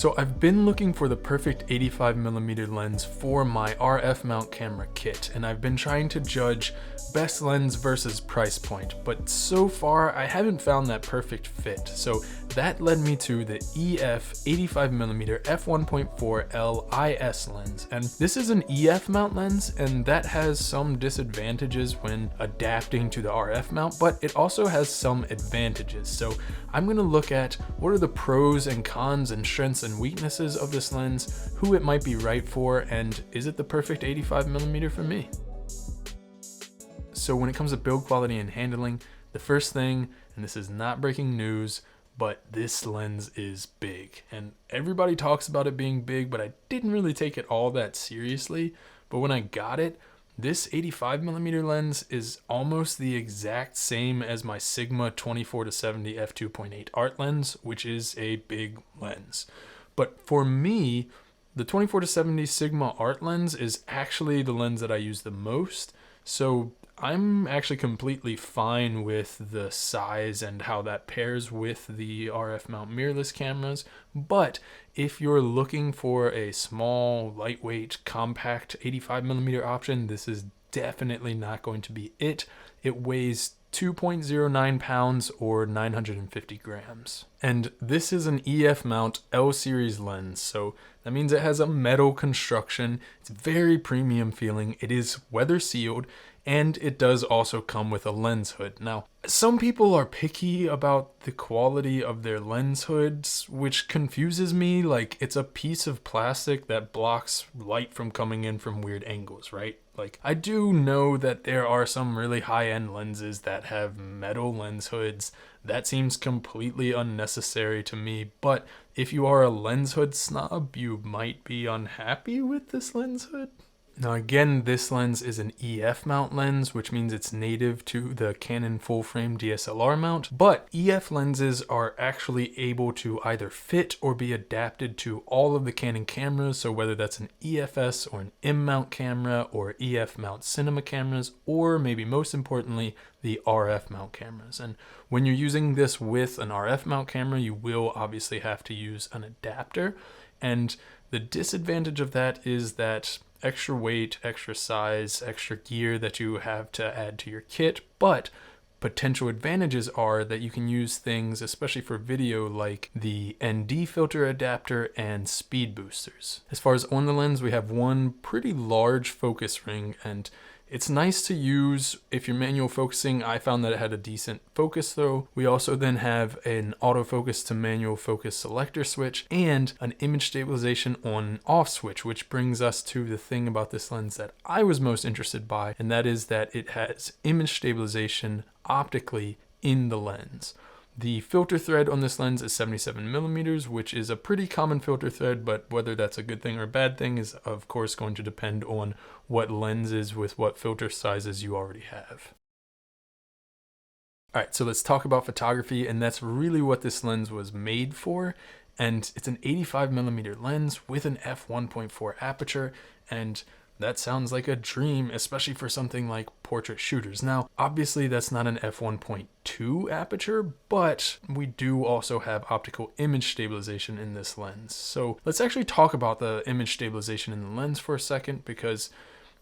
So I've been looking for the perfect 85mm lens for my RF mount camera kit, and I've been trying to judge best lens versus price point, but so far I haven't found that perfect fit. So that led me to the EF 85mm f1.4L IS lens, and this is an EF mount lens, and that has some disadvantages when adapting to the RF mount, but it also has some advantages. So I'm going to look at what are the pros and cons and strengths and weaknesses of this lens, who it might be right for, and is it the perfect 85mm for me? So when it comes to build quality and handling, the first thing, and this is not breaking news, but this lens is big. And everybody talks about it being big, but I didn't really take it all that seriously. But when I got it, this 85mm lens is almost the exact same as my Sigma 24-70 f2.8 art lens, which is a big lens. But for me, the 24-70 Sigma art lens is actually the lens that I use the most. So I'm actually completely fine with the size and how that pairs with the RF mount mirrorless cameras. But if you're looking for a small, lightweight, compact 85mm option, this is definitely not going to be it. It weighs 2.09 pounds or 950 grams. And this is an EF mount L series lens, so that means it has a metal construction. It's very premium feeling. It is weather sealed, and it does also come with a lens hood. Now, some people are picky about the quality of their lens hoods, which confuses me. Like, it's a piece of plastic that blocks light from coming in from weird angles, right? Like, I do know that there are some really high-end lenses that have metal lens hoods. That seems completely unnecessary to me, but if you are a lens hood snob, you might be unhappy with this lens hood. Now again, this lens is an EF mount lens, which means it's native to the Canon full-frame DSLR mount, but EF lenses are actually able to either fit or be adapted to all of the Canon cameras, so whether that's an EFS or an M mount camera or EF mount cinema cameras, or maybe most importantly, the RF mount cameras. And when you're using this with an RF mount camera, you will obviously have to use an adapter, and the disadvantage of that is that extra weight, extra size, extra gear that you have to add to your kit, but potential advantages are that you can use things, especially for video, like the ND filter adapter and speed boosters. As far as on the lens, we have one pretty large focus ring, and it's nice to use if you're manual focusing. I found that it had a decent focus though. We also then have an autofocus to manual focus selector switch and an image stabilization on and off switch, which brings us to the thing about this lens that I was most interested by, and that is that it has image stabilization optically in the lens. The filter thread on this lens is 77mm, which is a pretty common filter thread, but whether that's a good thing or a bad thing is of course going to depend on what lenses with what filter sizes you already have. Alright, so let's talk about photography, and that's really what this lens was made for. And it's an 85mm lens with an f1.4 aperture, and that sounds like a dream, especially for something like portrait shooters. Now, obviously that's not an f1.2 aperture, but we do also have optical image stabilization in this lens. So let's actually talk about the image stabilization in the lens for a second, because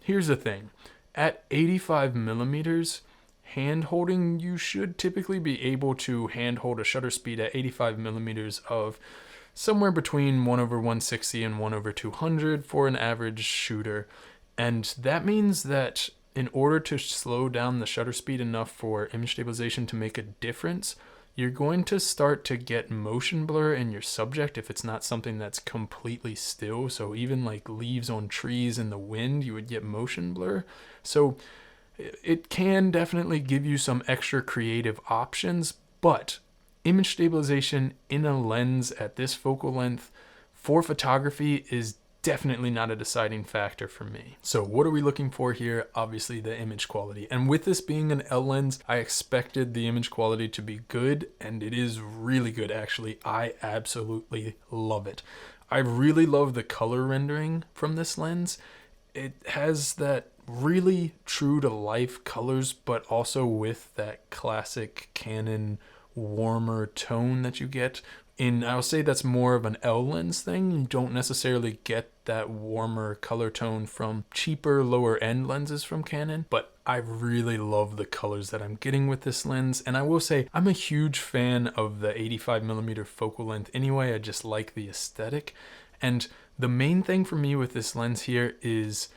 here's the thing. At 85mm, hand holding, you should typically be able to hand hold a shutter speed at 85mm of somewhere between 1/160 and 1/200 for an average shooter. And that means that in order to slow down the shutter speed enough for image stabilization to make a difference, you're going to start to get motion blur in your subject if it's not something that's completely still. So even like leaves on trees in the wind, you would get motion blur. So it can definitely give you some extra creative options, but image stabilization in a lens at this focal length for photography is definitely not a deciding factor for me. So what are we looking for here? Obviously the image quality. And with this being an L lens, I expected the image quality to be good, and it is really good actually. I absolutely love it. I really love the color rendering from this lens. It has that really true to life colors, but also with that classic Canon warmer tone that you get I'll say that's more of an L lens thing. You don't necessarily get that warmer color tone from cheaper, lower end lenses from Canon, but I really love the colors that I'm getting with this lens. And I will say I'm a huge fan of the 85mm focal length anyway. I just like the aesthetic. And the main thing for me with this lens here is,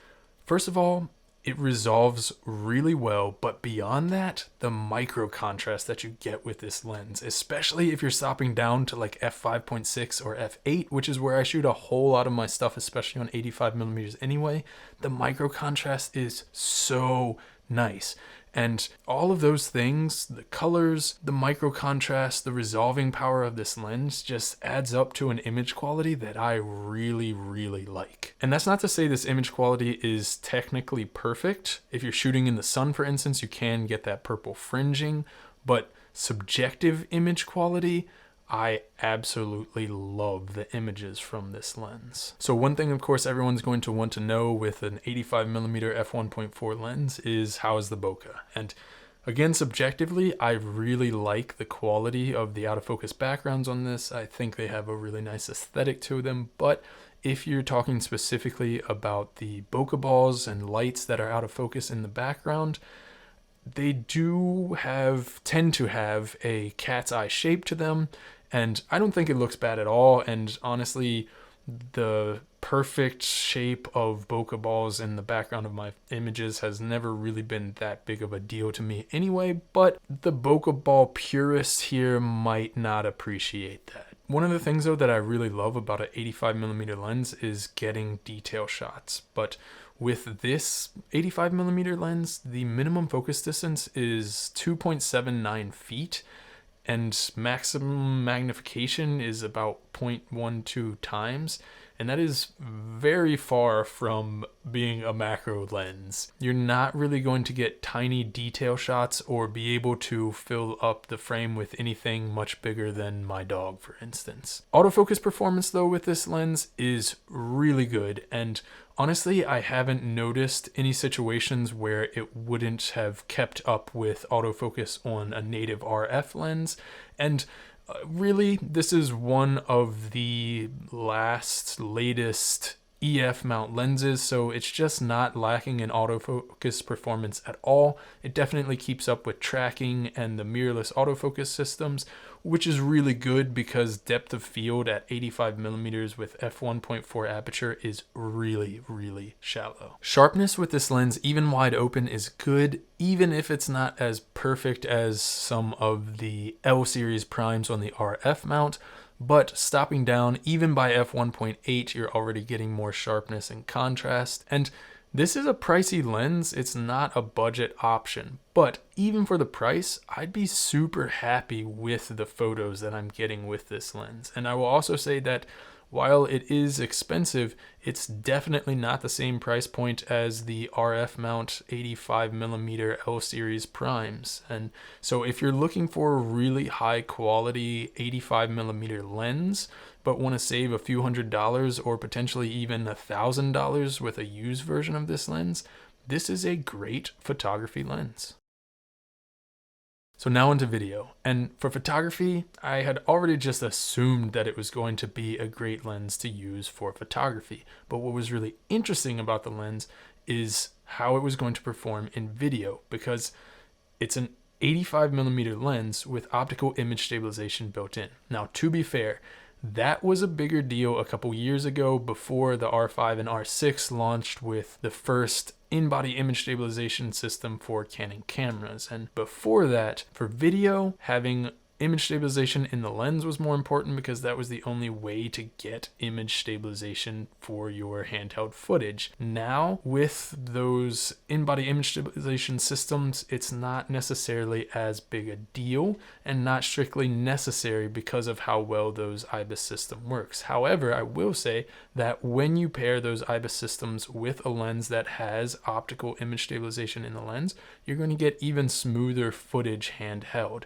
first of all, it resolves really well, but beyond that, the micro contrast that you get with this lens, especially if you're stopping down to like f5.6 or f8, which is where I shoot a whole lot of my stuff, especially on 85mm anyway, the micro contrast is so nice. And all of those things, the colors, the micro contrast, the resolving power of this lens just adds up to an image quality that I really, really like. And that's not to say this image quality is technically perfect. If you're shooting in the sun, for instance, you can get that purple fringing, but subjective image quality, I absolutely love the images from this lens. So one thing, of course, everyone's going to want to know with an 85mm f1.4 lens is how is the bokeh? And again, subjectively, I really like the quality of the out of focus backgrounds on this. I think they have a really nice aesthetic to them, but if you're talking specifically about the bokeh balls and lights that are out of focus in the background, they do tend to have a cat's eye shape to them, and I don't think it looks bad at all. And honestly, the perfect shape of bokeh balls in the background of my images has never really been that big of a deal to me anyway, but the bokeh ball purists here might not appreciate that. One of the things though that I really love about an 85mm lens is getting detail shots, but with this 85mm lens, the minimum focus distance is 2.79 feet, and maximum magnification is about 0.12 times, and that is very far from being a macro lens. You're not really going to get tiny detail shots or be able to fill up the frame with anything much bigger than my dog, for instance. Autofocus performance though with this lens is really good, and honestly, I haven't noticed any situations where it wouldn't have kept up with autofocus on a native RF lens. And really, this is one of the latest EF mount lenses, so it's just not lacking in autofocus performance at all. It definitely keeps up with tracking and the mirrorless autofocus systems, which is really good because depth of field at 85mm with f1.4 aperture is really, really shallow. Sharpness with this lens, even wide open, is good, even if it's not as perfect as some of the L series primes on the RF mount. But stopping down, even by f1.8, you're already getting more sharpness and contrast. And this is a pricey lens. It's not a budget option, but even for the price, I'd be super happy with the photos that I'm getting with this lens. And I will also say that while it is expensive, it's definitely not the same price point as the RF mount 85mm L series primes. And so if you're looking for a really high quality 85mm lens, but want to save a few $100s or potentially even $1,000 with a used version of this lens, this is a great photography lens. So now into video, and for photography, I had already just assumed that it was going to be a great lens to use for photography, but what was really interesting about the lens is how it was going to perform in video, because it's an 85mm lens with optical image stabilization built in. Now, to be fair, that was a bigger deal a couple years ago before the R5 and R6 launched with the first in-body image stabilization system for Canon cameras. And before that, for video, having image stabilization in the lens was more important because that was the only way to get image stabilization for your handheld footage. Now, with those in-body image stabilization systems, it's not necessarily as big a deal and not strictly necessary because of how well those IBIS system works. However, I will say that when you pair those IBIS systems with a lens that has optical image stabilization in the lens, you're going to get even smoother footage handheld.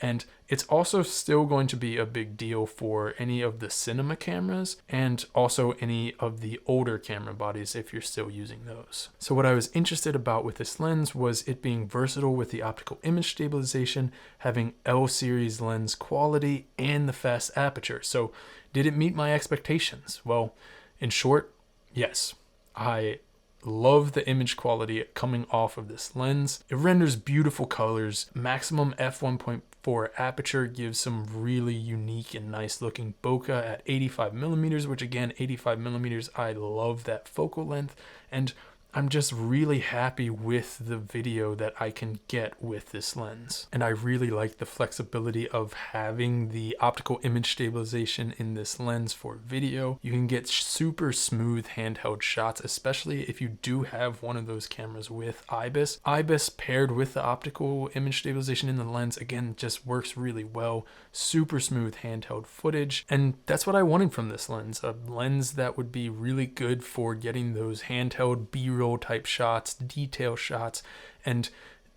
And it's also still going to be a big deal for any of the cinema cameras and also any of the older camera bodies if you're still using those. So what I was interested about with this lens was it being versatile with the optical image stabilization, having L series lens quality, and the fast aperture. So did it meet my expectations? Well, in short, yes. I love the image quality coming off of this lens. It renders beautiful colors. Maximum f1.4 aperture gives some really unique and nice looking bokeh at 85mm, which again, 85mm, I love that focal length, and I'm just really happy with the video that I can get with this lens. And I really like the flexibility of having the optical image stabilization in this lens for video. You can get super smooth handheld shots, especially if you do have one of those cameras with IBIS. IBIS paired with the optical image stabilization in the lens, again, just works really well. Super smooth handheld footage. And that's what I wanted from this lens, a lens that would be really good for getting those handheld B-roll type shots, detail shots, and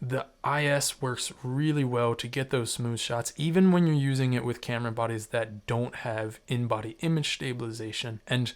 the IS works really well to get those smooth shots, even when you're using it with camera bodies that don't have in-body image stabilization. And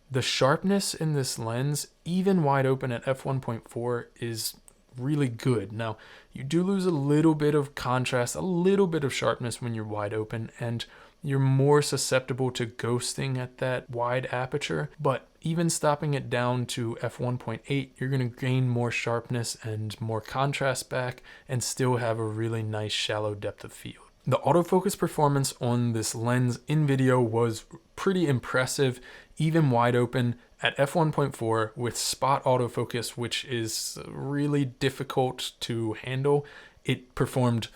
the sharpness in this lens, even wide open at f1.4, is really good. Now, you do lose a little bit of contrast, a little bit of sharpness when you're wide open, and you're more susceptible to ghosting at that wide aperture, but even stopping it down to f1.8, you're going to gain more sharpness and more contrast back and still have a really nice shallow depth of field. The autofocus performance on this lens in video was pretty impressive, even wide open at f1.4 with spot autofocus, which is really difficult to handle. It performed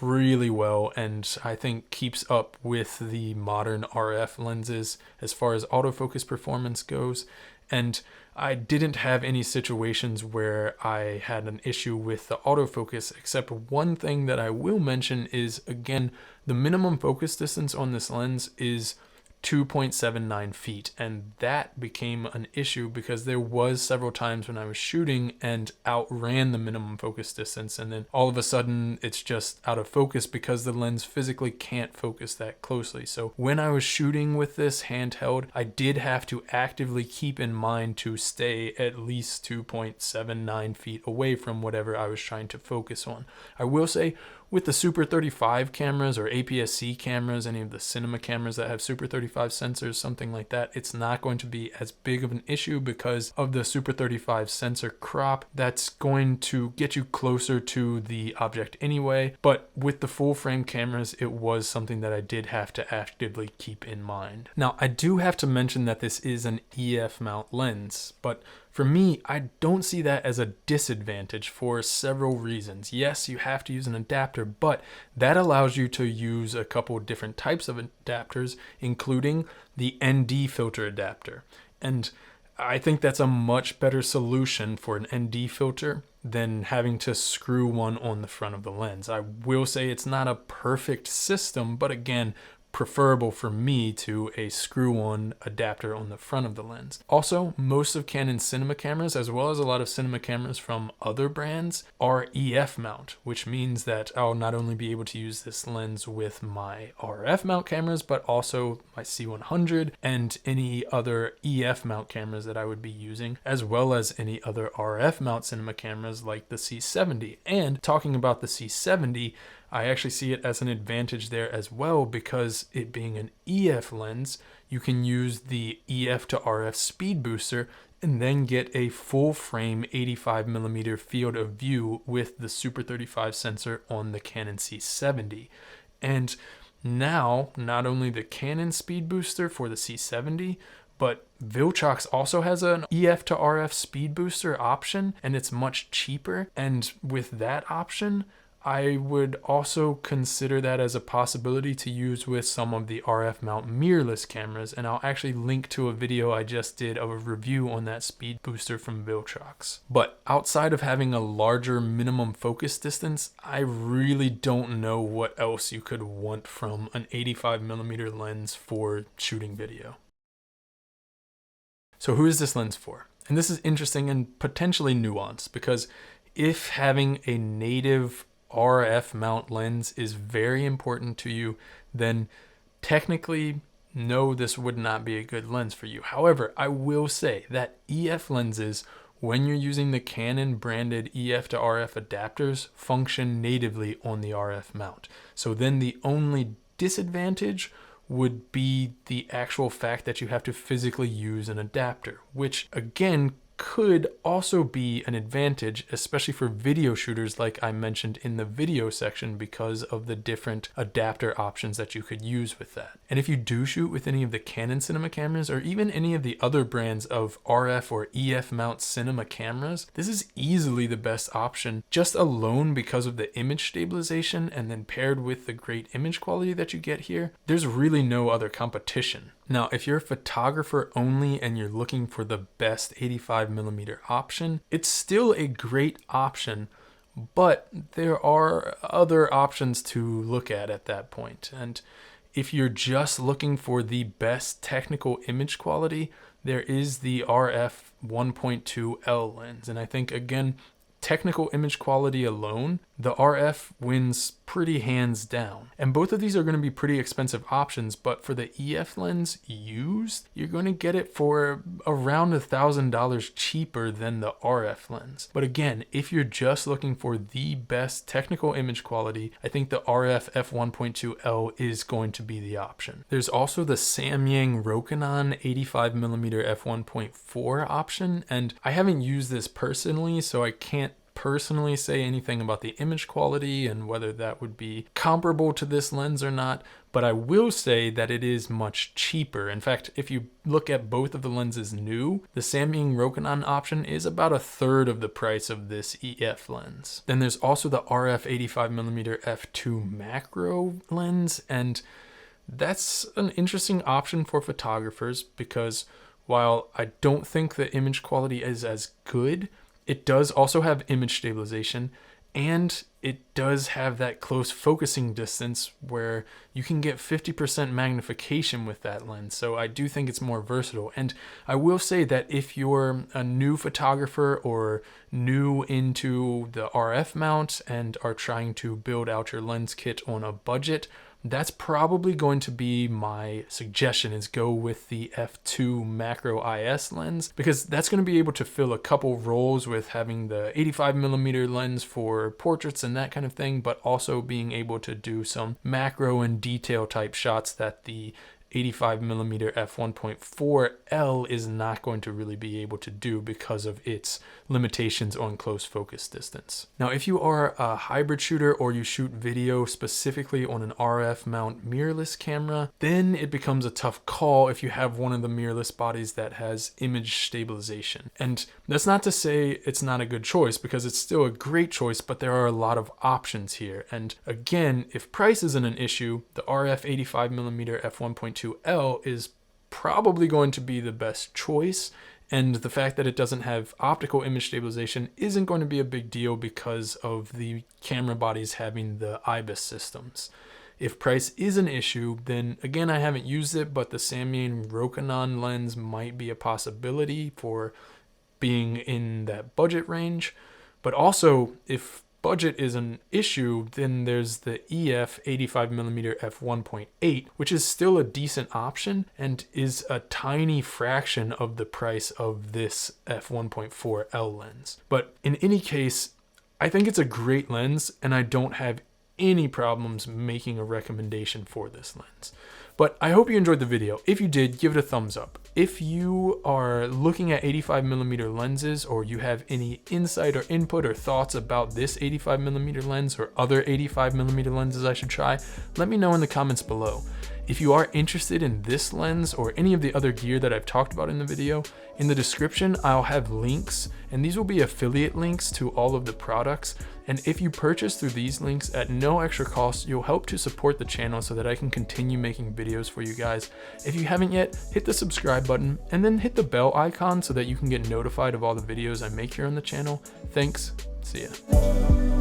really well, and I think keeps up with the modern RF lenses as far as autofocus performance goes. And I didn't have any situations where I had an issue with the autofocus, except one thing that I will mention is, again, the minimum focus distance on this lens is 2.79 feet, and that became an issue because there was several times when I was shooting and outran the minimum focus distance, and then all of a sudden it's just out of focus because the lens physically can't focus that closely. So when I was shooting with this handheld, I did have to actively keep in mind to stay at least 2.79 feet away from whatever I was trying to focus on. I will say, with the Super 35 cameras or APS-C cameras, any of the cinema cameras that have Super 35 sensors, something like that, it's not going to be as big of an issue because of the Super 35 sensor crop. That's going to get you closer to the object anyway, but with the full frame cameras, it was something that I did have to actively keep in mind. Now, I do have to mention that this is an EF mount lens, but for me, I don't see that as a disadvantage for several reasons. Yes, you have to use an adapter, but that allows you to use a couple different types of adapters, including the ND filter adapter. And I think that's a much better solution for an ND filter than having to screw one on the front of the lens. I will say it's not a perfect system, but again, preferable for me to a screw-on adapter on the front of the lens. Also, most of Canon's cinema cameras, as well as a lot of cinema cameras from other brands, are EF mount, which means that I'll not only be able to use this lens with my RF mount cameras, but also my C100 and any other EF mount cameras that I would be using, as well as any other RF mount cinema cameras like the C70. And talking about the C70, I actually see it as an advantage there as well, because it being an EF lens, you can use the EF to RF speed booster and then get a full frame 85mm field of view with the Super 35 sensor on the Canon C70. And now, not only the Canon speed booster for the C70, but Viltrox also has an EF to RF speed booster option, and it's much cheaper. And with that option, I would also consider that as a possibility to use with some of the RF mount mirrorless cameras, and I'll actually link to a video I just did of a review on that speed booster from Viltrox. But outside of having a larger minimum focus distance, I really don't know what else you could want from an 85mm lens for shooting video. So who is this lens for? And this is interesting and potentially nuanced, because if having a native RF mount lens is very important to you, then technically, no, this would not be a good lens for you. However, I will say that EF lenses, when you're using the Canon branded EF to RF adapters, function natively on the RF mount. So then the only disadvantage would be the actual fact that you have to physically use an adapter, which again could also be an advantage, especially for video shooters like I mentioned in the video section, because of the different adapter options that you could use with that. And if you do shoot with any of the Canon cinema cameras or even any of the other brands of RF or EF mount cinema cameras, this is easily the best option just alone because of the image stabilization, and then paired with the great image quality that you get here, there's really no other competition. Now, if you're a photographer only and you're looking for the best 85mm option, it's still a great option, but there are other options to look at that point. And if you're just looking for the best technical image quality, there is the RF 1.2L lens. And I think, again, technical image quality alone, the RF wins pretty hands down. And both of these are going to be pretty expensive options, but for the EF lens used, you're going to get it for around $1,000 cheaper than the RF lens. But again, if you're just looking for the best technical image quality, I think the RF f1.2L is going to be the option. There's also the Samyang Rokinon 85mm f1.4 option, and I haven't used this personally, so I can't personally say anything about the image quality and whether that would be comparable to this lens or not, but I will say that it is much cheaper. In fact, if you look at both of the lenses new, the Samyang Rokinon option is about 1/3 of the price of this EF lens. Then there's also the RF 85mm f2 macro lens, and that's an interesting option for photographers because while I don't think the image quality is as good, it does also have image stabilization, and it does have that close focusing distance where you can get 50% magnification with that lens. So I do think it's more versatile. And I will say that if you're a new photographer or new into the RF mount and are trying to build out your lens kit on a budget, that's probably going to be my suggestion, is go with the f2 macro IS lens, because that's going to be able to fill a couple roles with having the 85mm lens for portraits and that kind of thing, but also being able to do some macro and detail type shots that the 85mm f1.4L is not going to really be able to do because of its limitations on close focus distance. Now, if you are a hybrid shooter or you shoot video specifically on an RF mount mirrorless camera, then it becomes a tough call if you have one of the mirrorless bodies that has image stabilization. And that's not to say it's not a good choice, because it's still a great choice, but there are a lot of options here. And again, if price isn't an issue, the RF 85mm f1.2L is probably going to be the best choice, and the fact that it doesn't have optical image stabilization isn't going to be a big deal because of the camera bodies having the IBIS systems. If price is an issue, then again, I haven't used it, but the Samyang Rokinon lens might be a possibility for being in that budget range. But also, if budget is an issue, then there's the EF 85mm f1.8, which is still a decent option and is a tiny fraction of the price of this f1.4L lens. But in any case, I think it's a great lens, and I don't have any problems making a recommendation for this lens. But I hope you enjoyed the video. If you did, give it a thumbs up. If you are looking at 85mm lenses, or you have any insight or input or thoughts about this 85mm lens or other 85mm lenses I should try, let me know in the comments below. If you are interested in this lens or any of the other gear that I've talked about in the video, in the description I'll have links, and these will be affiliate links to all of the products. And if you purchase through these links at no extra cost, you'll help to support the channel so that I can continue making videos for you guys. If you haven't yet, hit the subscribe button and then hit the bell icon so that you can get notified of all the videos I make here on the channel. Thanks. See ya.